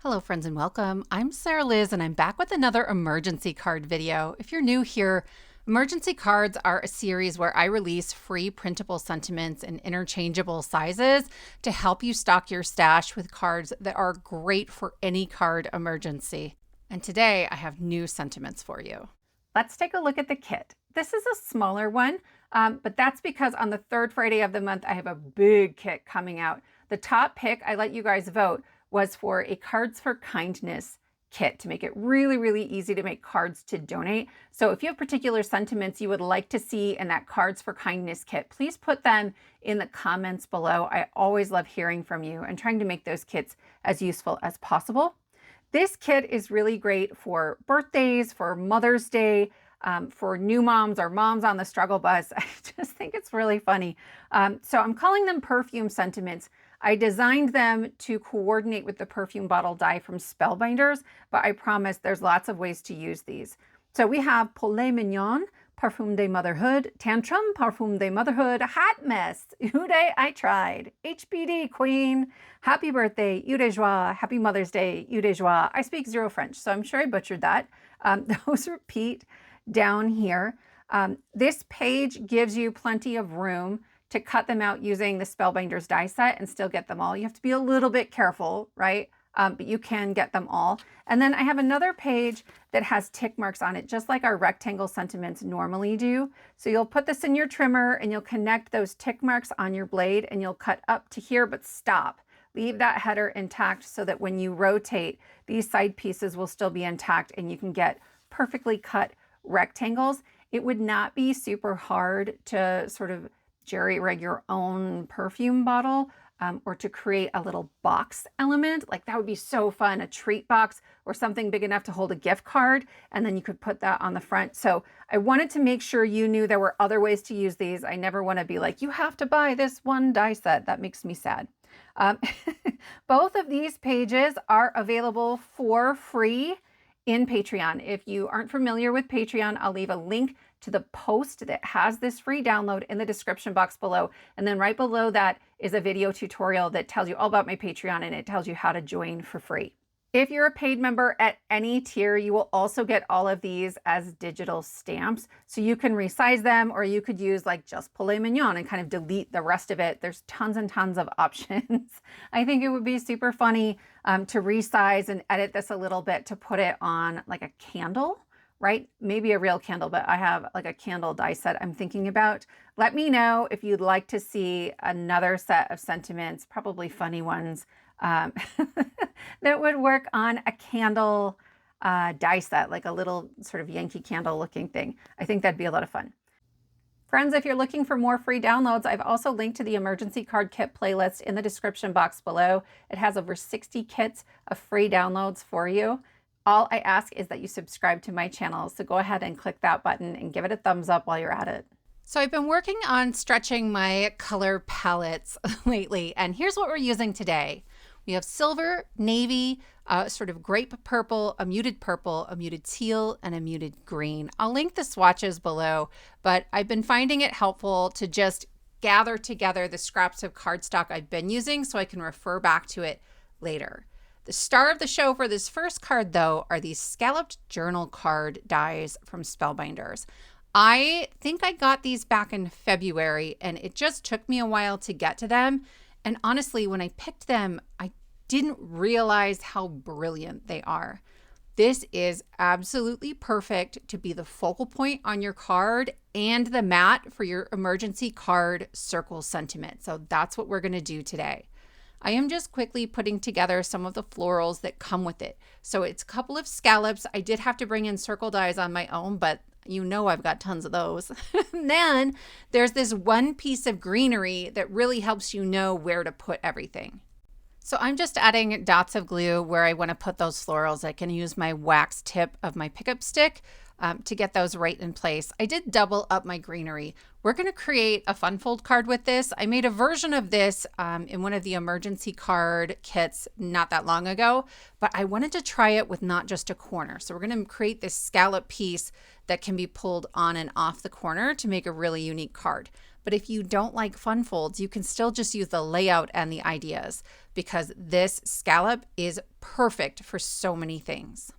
Hello friends and welcome. I'm Sarah Liz and I'm back with another emergency card video. If you're new here, emergency cards are a series where I release free printable sentiments in interchangeable sizes to help you stock your stash with cards that are great for any card emergency. And today I have new sentiments for you. Let's take a look at the kit. This is a smaller one, but that's because on the third Friday of the month, I have a big kit coming out. The top pick, I let you guys vote, was for a Cards for Kindness kit to make it really, really easy to make cards to donate. So if you have particular sentiments you would like to see in that Cards for Kindness kit, please put them in the comments below. I always love hearing from you and trying to make those kits as useful as possible. This kit is really great for birthdays, for Mother's Day, for new moms or moms on the struggle bus. I just think it's really funny. So I'm calling them perfume sentiments. I designed them to coordinate with the perfume bottle die from Spellbinders, but I promise there's lots of ways to use these. So we have Poulet Mignon, Parfum de Motherhood, Tantrum, Parfum de Motherhood, Hot Mess, Ude I Tried, HBD Queen, Happy Birthday, Eu de Joie, Happy Mother's Day, Eu de Joie. I speak zero French, so I'm sure I butchered that. Those repeat down here. This page gives you plenty of room to cut them out using the Spellbinders die set and still get them all. You have to be a little bit careful, right? But you can get them all. And then I have another page that has tick marks on it, just like our rectangle sentiments normally do. So you'll put this in your trimmer and you'll connect those tick marks on your blade and you'll cut up to here, but stop. Leave that header intact so that when you rotate, these side pieces will still be intact and you can get perfectly cut rectangles. It would not be super hard to sort of jerry-rig your own perfume bottle or to create a little box element. Like that would be so fun, a treat box or something big enough to hold a gift card, and then you could put that on the front. So I wanted to make sure you knew there were other ways to use these. I never want to be like, you have to buy this one die set. That makes me sad. Both of these pages are available for free in Patreon. If you aren't familiar with Patreon, I'll leave a link to the post that has this free download in the description box below. And then right below that is a video tutorial that tells you all about my Patreon and it tells you how to join for free. If you're a paid member at any tier, you will also get all of these as digital stamps. So you can resize them, or you could use like just Poulet Mignon and kind of delete the rest of it. There's tons and tons of options. I think it would be super funny to resize and edit this a little bit to put it on like a candle, right? Maybe a real candle, but I have like a candle die set I'm thinking about. Let me know if you'd like to see another set of sentiments, probably funny ones, that would work on a candle die set, like a little sort of Yankee candle looking thing. I think that'd be a lot of fun. Friends, if you're looking for more free downloads, I've also linked to the emergency card kit playlist in the description box below. It has over 60 kits of free downloads for you. All I ask is that you subscribe to my channel, so go ahead and click that button and give it a thumbs up while you're at it. So I've been working on stretching my color palettes lately, and here's what we're using today. We have silver, navy, sort of grape purple, a muted teal, and a muted green. I'll link the swatches below, but I've been finding it helpful to just gather together the scraps of cardstock I've been using so I can refer back to it later. The star of the show for this first card, though, are these scalloped journal card dies from Spellbinders. I think I got these back in February, and it just took me a while to get to them. And honestly, when I picked them, I didn't realize how brilliant they are. This is absolutely perfect to be the focal point on your card and the mat for your emergency card circle sentiment. So that's what we're going to do today. I am just quickly putting together some of the florals that come with it. So it's a couple of scallops. I did have to bring in circle dies on my own, but you know I've got tons of those. Then there's this one piece of greenery that really helps you know where to put everything. So I'm just adding dots of glue where I want to put those florals. I can use my wax tip of my pickup stick to get those right in place. I did double up my greenery. We're going to create a fun fold card with this. I made a version of this in one of the emergency card kits not that long ago, but I wanted to try it with not just a corner. So we're going to create this scallop piece that can be pulled on and off the corner to make a really unique card. But if you don't like fun folds, you can still just use the layout and the ideas, because this scallop is perfect for so many things.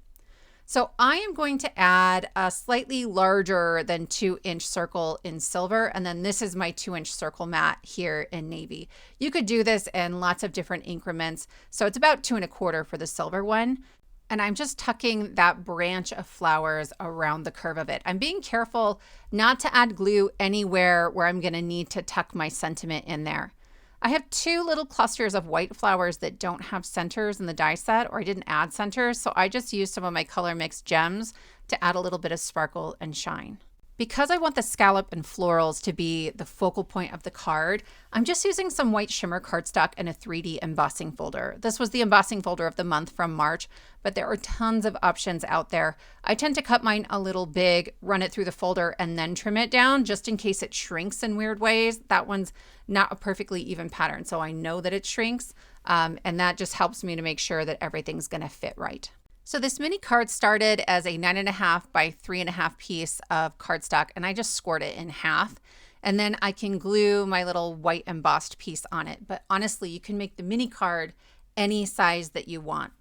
So I am going to add a slightly larger than 2-inch circle in silver, and then this is my 2-inch circle mat here in navy. You could do this in lots of different increments. So it's about 2 1/4 for the silver one. And I'm just tucking that branch of flowers around the curve of it. I'm being careful not to add glue anywhere where I'm going to need to tuck my sentiment in there. I have 2 little clusters of white flowers that don't have centers in the die set, or I didn't add centers, so I just used some of my Color Mix gems to add a little bit of sparkle and shine. Because I want the scallop and florals to be the focal point of the card, I'm just using some white shimmer cardstock and a 3D embossing folder. This was the embossing folder of the month from March, but there are tons of options out there. I tend to cut mine a little big, run it through the folder, and then trim it down just in case it shrinks in weird ways. That one's not a perfectly even pattern, so I know that it shrinks, and that just helps me to make sure that everything's going to fit right. So this mini card started as a 9.5 by 3.5 piece of cardstock, and I just scored it in half. And then I can glue my little white embossed piece on it. But honestly, you can make the mini card any size that you want.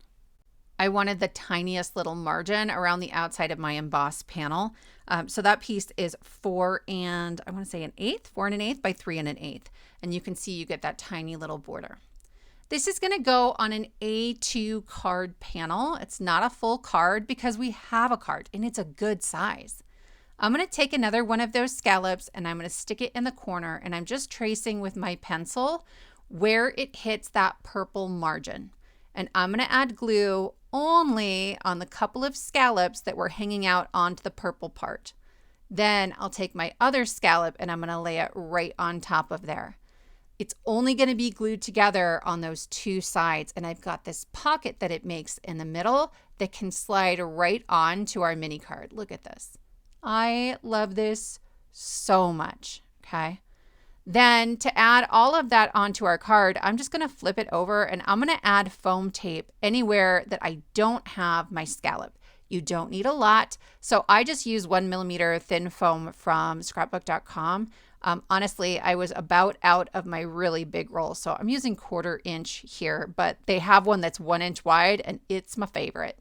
I wanted the tiniest little margin around the outside of my embossed panel. So that piece is 4 1/8 by 3 1/8. And you can see you get that tiny little border. This is going to go on an A2 card panel. It's not a full card because we have a card and it's a good size. I'm going to take another one of those scallops and I'm going to stick it in the corner, and I'm just tracing with my pencil where it hits that purple margin. And I'm going to add glue only on the couple of scallops that were hanging out onto the purple part. Then I'll take my other scallop and I'm going to lay it right on top of there. It's only going to be glued together on those 2 sides, and I've got this pocket that it makes in the middle that can slide right on to our mini card. Look at this. I love this so much, okay? Then to add all of that onto our card, I'm just going to flip it over and I'm going to add foam tape anywhere that I don't have my scallop. You don't need a lot, so I just use 1mm thin foam from scrapbook.com. Honestly, I was about out of my really big roll, so I'm using 1/4 inch here, but they have one that's 1 inch wide and it's my favorite.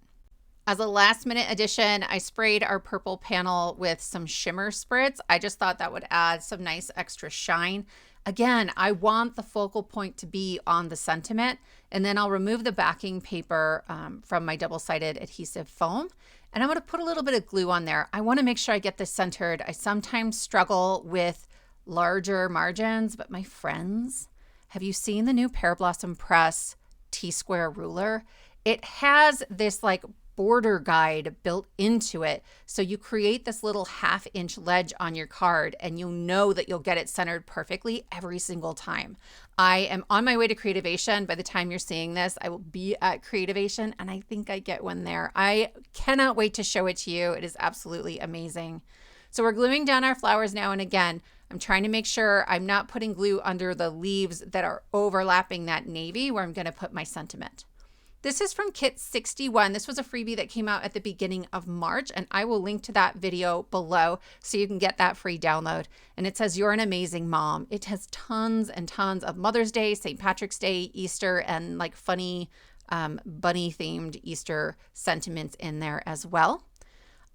As a last minute addition, I sprayed our purple panel with some shimmer spritz. I just thought that would add some nice extra shine. Again, I want the focal point to be on the sentiment, and then I'll remove the backing paper from my double-sided adhesive foam, and I'm going to put a little bit of glue on there. I want to make sure I get this centered. I sometimes struggle with larger margins, but my friends, have you seen the new Pear Blossom Press T-square ruler? It has this like border guide built into it, so you create this little 1/2 inch ledge on your card and you know that you'll get it centered perfectly every single time. I am on my way to Creativation. By the time you're seeing this, I will be at Creativation, and I think I get one there. I cannot wait to show it to you. It is absolutely amazing. So we're gluing down our flowers now, and again, I'm trying to make sure I'm not putting glue under the leaves that are overlapping that navy where I'm going to put my sentiment. This is from kit 61. This was a freebie that came out at the beginning of March, and I will link to that video below so you can get that free download. And it says, "You're an amazing mom." It has tons and tons of Mother's Day, St. Patrick's Day, Easter, and like funny bunny themed Easter sentiments in there as well.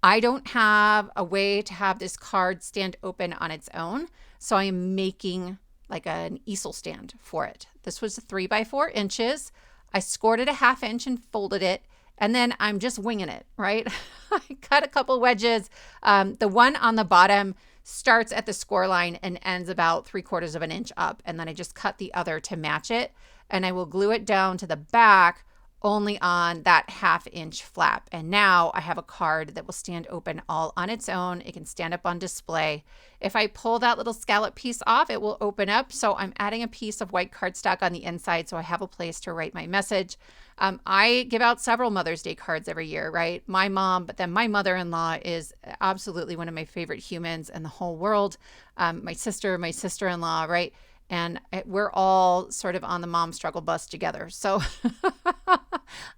I don't have a way to have this card stand open on its own, so I am making like an easel stand for it. This was 3 by 4 inches. I scored it a 1/2 inch and folded it, and then I'm just winging it, right? I cut a couple wedges. The one on the bottom starts at the score line and ends about 3/4 of an inch up, and then I just cut the other to match it, and I will glue it down to the back only on that 1/2-inch flap. And now I have a card that will stand open all on its own. It can stand up on display. If I pull that little scallop piece off, it will open up. So I'm adding a piece of white cardstock on the inside so I have a place to write my message. I give out several Mother's Day cards every year, right? My mom, but then my mother-in-law is absolutely one of my favorite humans in the whole world. My sister-in-law, right? And we're all sort of on the mom struggle bus together. So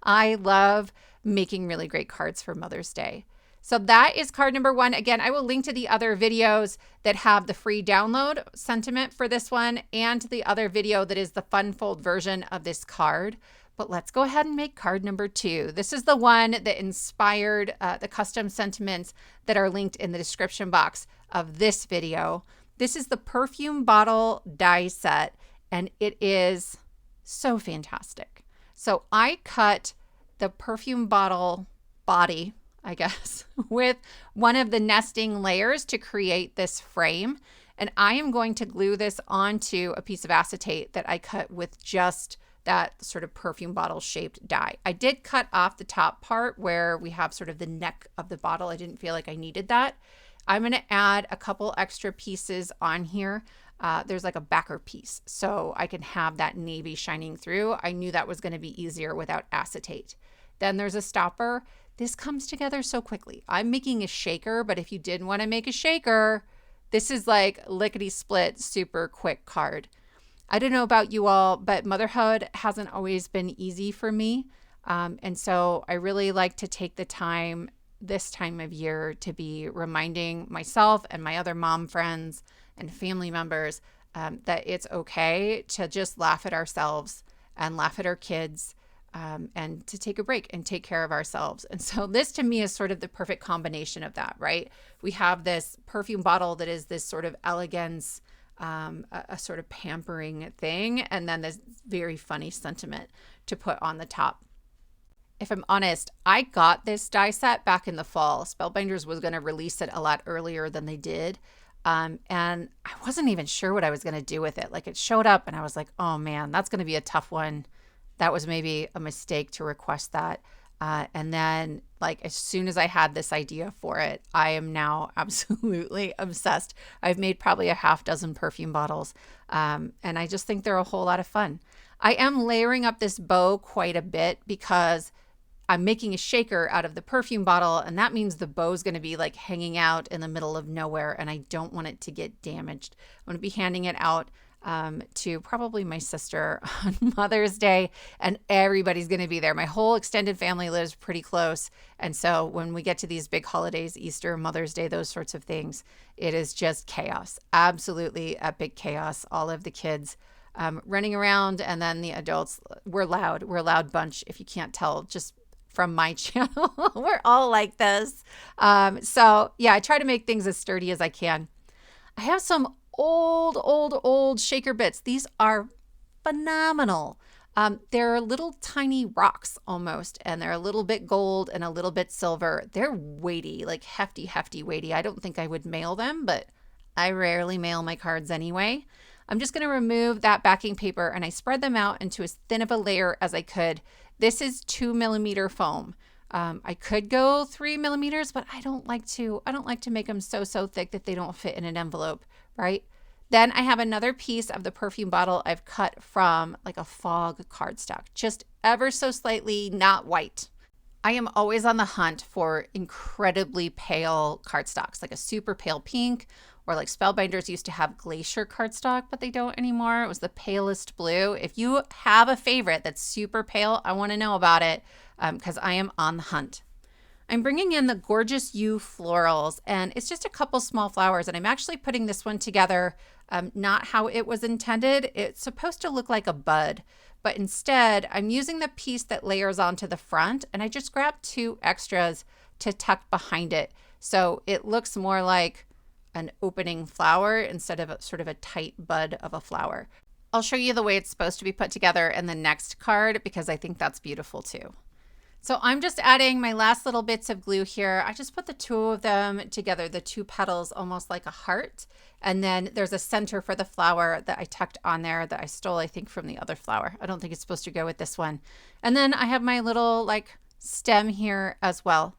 I love making really great cards for Mother's Day. So that is card number 1. Again, I will link to the other videos that have the free download sentiment for this one and the other video that is the fun fold version of this card. But let's go ahead and make card number 2. This is the one that inspired the custom sentiments that are linked in the description box of this video. This is the Perfume bottle die set, and it is so fantastic. So I cut the Perfume bottle body, I guess, with one of the nesting layers to create this frame. And I am going to glue this onto a piece of acetate that I cut with just that sort of perfume bottle shaped die. I did cut off the top part where we have sort of the neck of the bottle. I didn't feel like I needed that. I'm going to add a couple extra pieces on here. There's like a backer piece, so I can have that navy shining through. I knew that was going to be easier without acetate. Then there's a stopper. This comes together so quickly. I'm making a shaker, but if you didn't want to make a shaker, this is like lickety split, super quick card. I don't know about you all, but motherhood hasn't always been easy for me. And so I really like to take the time this time of year to be reminding myself and my other mom friends and family members that it's okay to just laugh at ourselves and laugh at our kids and to take a break and take care of ourselves. And so this to me is sort of the perfect combination of that, right? We have this perfume bottle that is this sort of elegance, a sort of pampering thing, and then this very funny sentiment to put on the top. If I'm honest, I got this die set back in the fall. Spellbinders was going to release it a lot earlier than they did. And I wasn't even sure what I was going to do with it. Like, it showed up and I was like, oh man, that's going to be a tough one. That was maybe a mistake to request that. And then, like, as soon as I had this idea for it, I am now absolutely obsessed. I've made probably a half dozen perfume bottles. And I just think they're a whole lot of fun. I am layering up this bow quite a bit because I'm making a shaker out of the perfume bottle, and that means the bow is going to be like hanging out in the middle of nowhere, and I don't want it to get damaged. I'm going to be handing it out to probably my sister on Mother's Day, and everybody's going to be there. My whole extended family lives pretty close, and so when we get to these big holidays, Easter, Mother's Day, those sorts of things, it is just chaos. Absolutely epic chaos. All of the kids running around, and then the adults. We're loud. We're a loud bunch, if you can't tell, just from my channel. We're all like this. So yeah, I try to make things as sturdy as I can. I have some old shaker bits. These are phenomenal. They're little tiny rocks almost, and they're a little bit gold and a little bit silver. They're weighty, like hefty weighty. I don't think I would mail them, but I rarely mail my cards anyway. I'm just going to remove that backing paper, and I spread them out into as thin of a layer as I could. This is 2mm foam. I could go 3mm, but I don't like to make them so thick that they don't fit in an envelope, right? Then I have another piece of the perfume bottle I've cut from like a fog cardstock, just ever so slightly not white. I am always on the hunt for incredibly pale cardstocks, like a super pale pink, or like Spellbinders used to have glacier cardstock, but they don't anymore. It was the palest blue. If you have a favorite that's super pale, I want to know about it because I am on the hunt. I'm bringing in the gorgeous You Florals, and it's just a couple small flowers, and I'm actually putting this one together not how it was intended. It's supposed to look like a bud, but instead I'm using the piece that layers onto the front, and I just grabbed 2 extras to tuck behind it. So it looks more like an opening flower instead of sort of a tight bud of a flower. I'll show you the way it's supposed to be put together in the next card because I think that's beautiful too. So I'm just adding my last little bits of glue here. I just put the two of them together, the two petals almost like a heart. And then there's a center for the flower that I tucked on there that I stole, I think, from the other flower. I don't think it's supposed to go with this one. And then I have my little like stem here as well.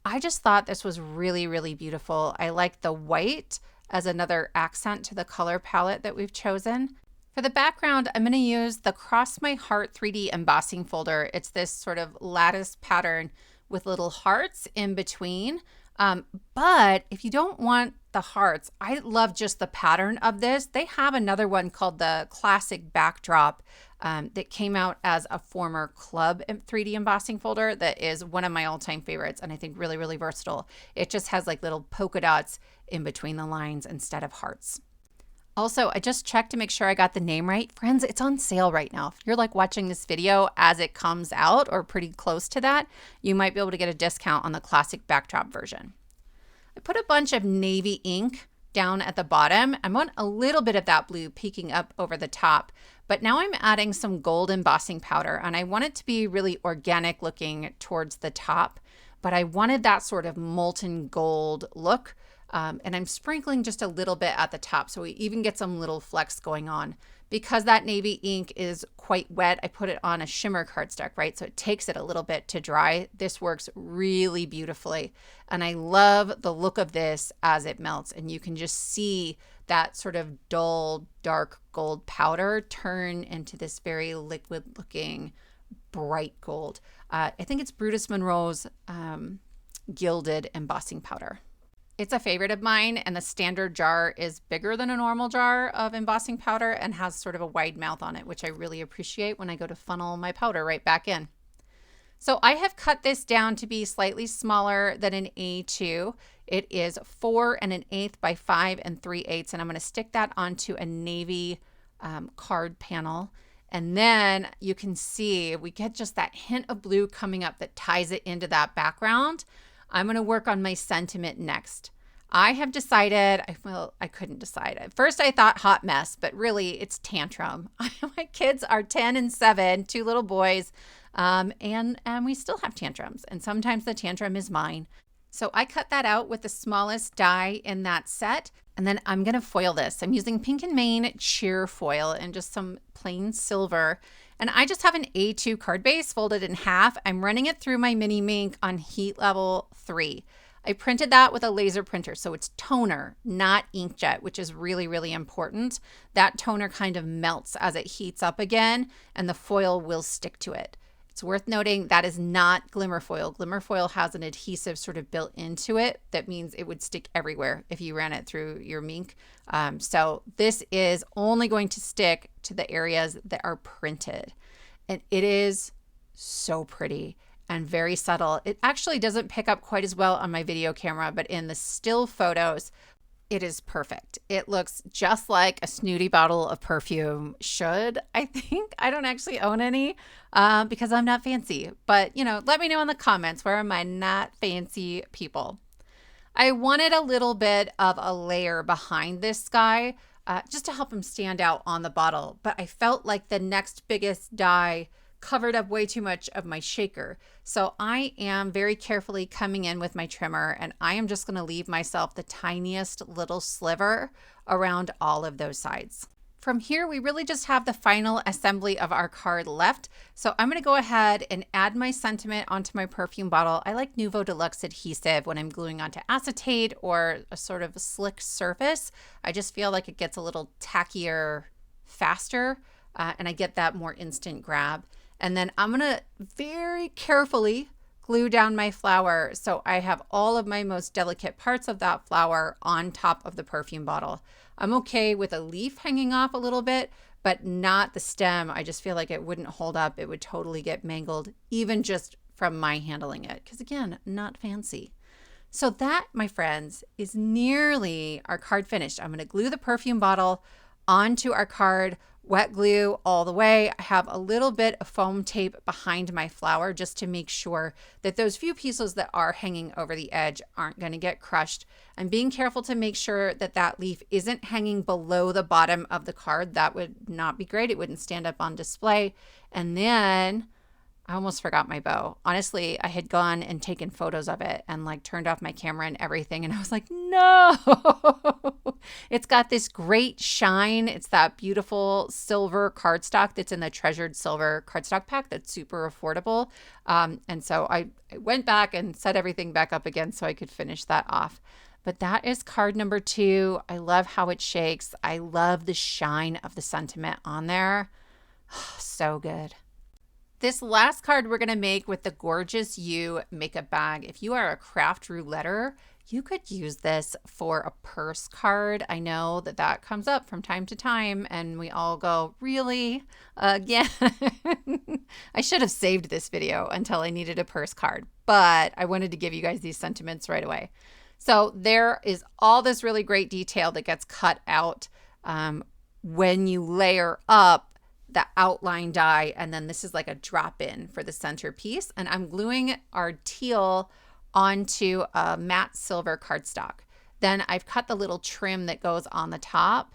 I just thought this was really, really beautiful. I like the white as another accent to the color palette that we've chosen. For the background, I'm going to use the Cross My Heart 3D embossing folder. It's this sort of lattice pattern with little hearts in between. But if you don't want the hearts, I love just the pattern of this. They have another one called the Classic Backdrop that came out as a former club 3D embossing folder that is one of my all-time favorites and I think really, really versatile. It just has like little polka dots in between the lines instead of hearts. Also, I just checked to make sure I got the name right. Friends, it's on sale right now. If you're like watching this video as it comes out or pretty close to that, you might be able to get a discount on the Classic Backdrop version. I put a bunch of navy ink down at the bottom. I want a little bit of that blue peeking up over the top, but now I'm adding some gold embossing powder and I want it to be really organic looking towards the top, but I wanted that sort of molten gold look. And I'm sprinkling just a little bit at the top so we even get some little flecks going on. Because that navy ink is quite wet, I put it on a shimmer cardstock, right? So it takes it a little bit to dry. This works really beautifully. And I love the look of this as it melts. And you can just see that sort of dull, dark gold powder turn into this very liquid looking bright gold. I think it's Brutus Monroe's gilded embossing powder. It's a favorite of mine, and the standard jar is bigger than a normal jar of embossing powder and has sort of a wide mouth on it, which I really appreciate when I go to funnel my powder right back in. So I have cut this down to be slightly smaller than an A2. It is 4 1/8 by 5 3/8, and I'm going to stick that onto a navy card panel. And then you can see we get just that hint of blue coming up that ties it into that background. I'm going to work on my sentiment next. I have decided, I couldn't decide. At first I thought hot mess, but really it's tantrum. My kids are 10 and 7, two little boys, and we still have tantrums. And sometimes the tantrum is mine. So I cut that out with the smallest die in that set. And then I'm going to foil this. I'm using Pink and Main sheer foil and just some plain silver. And I just have an A2 card base folded in half. I'm running it through my mini Mink on heat level 3. I printed that with a laser printer, so it's toner, not inkjet, which is really, really important. That toner kind of melts as it heats up again, and the foil will stick to it. It's worth noting that is not glimmer foil. Glimmer foil has an adhesive sort of built into it that means it would stick everywhere if you ran it through your Mink. So this is only going to stick to the areas that are printed. And it is so pretty and very subtle. It actually doesn't pick up quite as well on my video camera, but in the still photos, it is perfect. It looks just like a snooty bottle of perfume should, I think. I don't actually own any because I'm not fancy. But, let me know in the comments, where are my not fancy people? I wanted a little bit of a layer behind this guy just to help him stand out on the bottle. But I felt like the next biggest die covered up way too much of my shaker. So I am very carefully coming in with my trimmer, and I am just going to leave myself the tiniest little sliver around all of those sides. From here, we really just have the final assembly of our card left. So I'm going to go ahead and add my sentiment onto my perfume bottle. I like Nuvo Deluxe adhesive when I'm gluing onto acetate or a sort of slick surface. I just feel like it gets a little tackier faster, and I get that more instant grab. And then I'm going to very carefully glue down my flower so I have all of my most delicate parts of that flower on top of the perfume bottle. I'm okay with a leaf hanging off a little bit, but not the stem. I just feel like it wouldn't hold up. It would totally get mangled, even just from my handling it, because again, not fancy. So that, my friends, is nearly our card finished. I'm going to glue the perfume bottle onto our card, wet glue all the way. I have a little bit of foam tape behind my flower just to make sure that those few pieces that are hanging over the edge aren't going to get crushed. I'm being careful to make sure that that leaf isn't hanging below the bottom of the card. That would not be great. It wouldn't stand up on display. And then I almost forgot my bow. Honestly, I had gone and taken photos of it and like turned off my camera and everything. And I was like, no, it's got this great shine. It's that beautiful silver cardstock that's in the treasured silver cardstock pack that's super affordable. And so I went back and set everything back up again so I could finish that off. But that is card number 2. I love how it shakes. I love the shine of the sentiment on there. So good. This last card we're going to make with the Gorgeous You makeup bag. If you are a craft rouletter, you could use this for a purse card. I know that that comes up from time to time and we all go, really? Again? I should have saved this video until I needed a purse card, but I wanted to give you guys these sentiments right away. So there is all this really great detail that gets cut out when you layer up the outline die, and then this is like a drop-in for the centerpiece. And I'm gluing our teal onto a matte silver cardstock. Then I've cut the little trim that goes on the top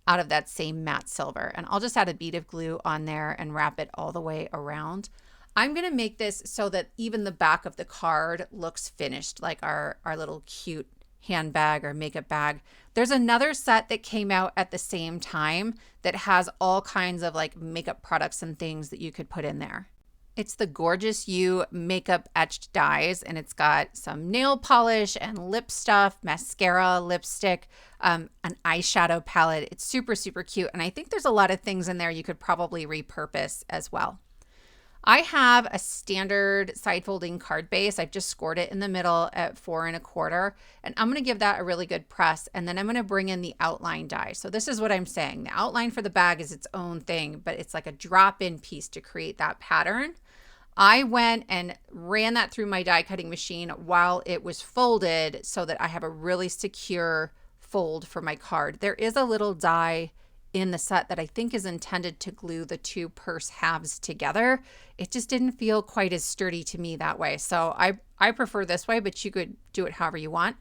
out of that same matte silver. And I'll just add a bead of glue on there and wrap it all the way around. I'm gonna make this so that even the back of the card looks finished, like our little cute handbag or makeup bag. There's another set that came out at the same time that has all kinds of like makeup products and things that you could put in there. It's the Gorgeous You makeup etched dies, and it's got some nail polish and lip stuff, mascara, lipstick, an eyeshadow palette. It's super, super cute. And I think there's a lot of things in there you could probably repurpose as well. I have a standard side folding card base. I've just scored it in the middle at 4 1/4, and I'm going to give that a really good press, and then I'm going to bring in the outline die. So this is what I'm saying. The outline for the bag is its own thing, but it's like a drop-in piece to create that pattern. I went and ran that through my die cutting machine while it was folded so that I have a really secure fold for my card. There is a little die in the set that I think is intended to glue the 2 purse halves together. It just didn't feel quite as sturdy to me that way. So I prefer this way, but you could do it however you want.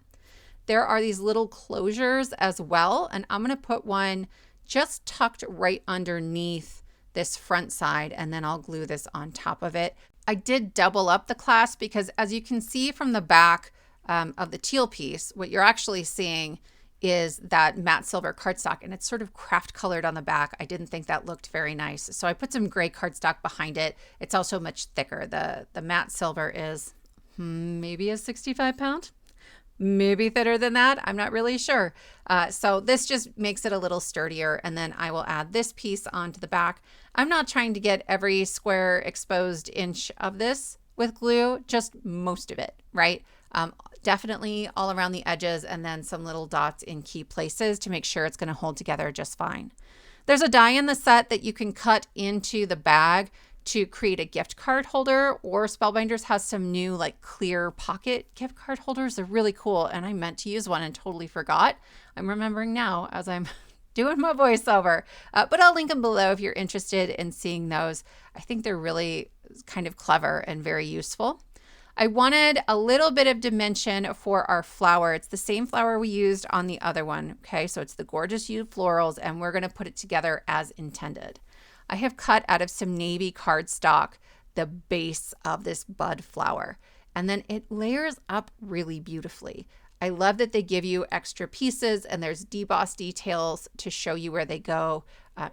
There are these little closures as well, and I'm going to put one just tucked right underneath this front side, and then I'll glue this on top of it. I did double up the clasp because, as you can see from the back of the teal piece, what you're actually seeing is that matte silver cardstock, and it's sort of craft colored on the back. I didn't think that looked very nice, so I put some gray cardstock behind it. It's also much thicker. The matte silver is maybe a 65 pound, maybe thinner than that. I'm not really sure. So this just makes it a little sturdier, and then I will add this piece onto the back. I'm not trying to get every square exposed inch of this with glue, just most of it, right? Definitely all around the edges, and then some little dots in key places to make sure it's going to hold together just fine. There's a die in the set that you can cut into the bag to create a gift card holder, or Spellbinders has some new like clear pocket gift card holders. They're really cool, and I meant to use one and totally forgot. I'm remembering now as I'm doing my voiceover, but I'll link them below if you're interested in seeing those. I think they're really kind of clever and very useful. I wanted a little bit of dimension for our flower. It's the same flower we used on the other one. Okay, so it's the Gorgeous You Florals, and we're going to put it together as intended. I have cut out of some navy cardstock the base of this bud flower, and then it layers up really beautifully. I love that they give you extra pieces, and there's deboss details to show you where they go.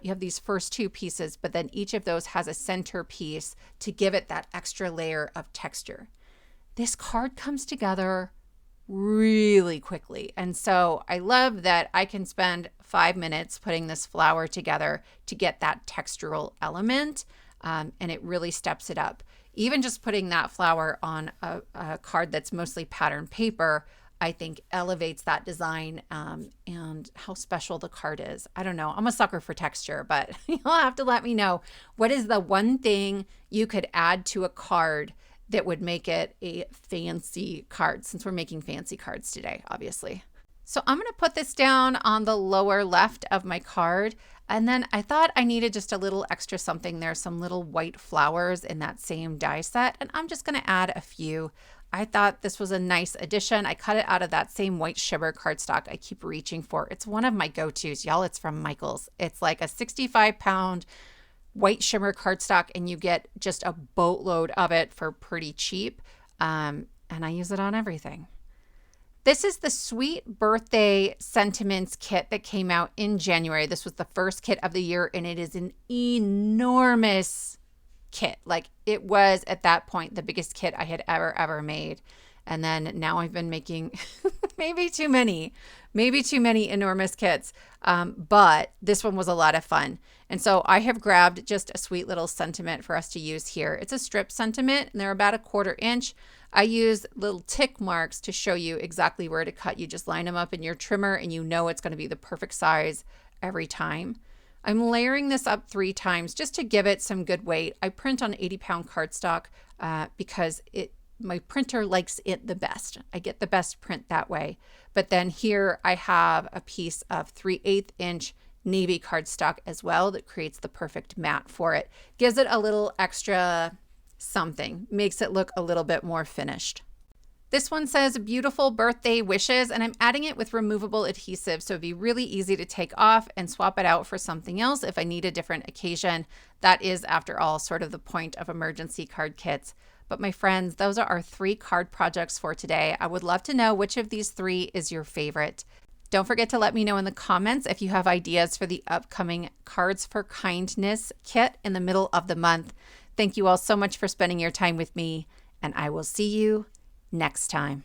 You have these first 2 pieces, but then each of those has a center piece to give it that extra layer of texture. This card comes together really quickly. And so I love that I can spend 5 minutes putting this flower together to get that textural element, and it really steps it up. Even just putting that flower on a card that's mostly pattern paper, I think elevates that design and how special the card is. I don't know. I'm a sucker for texture, but you'll have to let me know, what is the one thing you could add to a card that would make it a fancy card, since we're making fancy cards today, obviously. So I'm going to put this down on the lower left of my card. And then I thought I needed just a little extra something there, some little white flowers in that same die set. And I'm just going to add a few. I thought this was a nice addition. I cut it out of that same white shimmer cardstock I keep reaching for. It's one of my go-tos, y'all. It's from Michaels. It's like a 65 pound white shimmer cardstock, and you get just a boatload of it for pretty cheap. And I use it on everything. This is the Sweet Birthday Sentiments kit that came out in January. This was the first kit of the year, and it is an enormous kit. Like, it was at that point the biggest kit I had ever made. And then now I've been making maybe too many enormous kits. But this one was a lot of fun. And so I have grabbed just a sweet little sentiment for us to use here. It's a strip sentiment, and they're about 1/4 inch. I use little tick marks to show you exactly where to cut. You just line them up in your trimmer, and you know it's going to be the perfect size every time. I'm layering this up 3 times just to give it some good weight. I print on 80-pound cardstock because my printer likes it the best. I get the best print that way. But then here I have a piece of 3/8 inch navy cardstock as well that creates the perfect mat for it. Gives it a little extra something, makes it look a little bit more finished. This one says beautiful birthday wishes, and I'm adding it with removable adhesive, so it'd be really easy to take off and swap it out for something else if I need a different occasion. That is, after all, sort of the point of emergency card kits. But my friends, those are our 3 card projects for today. I would love to know which of these 3 is your favorite. Don't forget to let me know in the comments if you have ideas for the upcoming Cards for Kindness kit in the middle of the month. Thank you all so much for spending your time with me, and I will see you next time.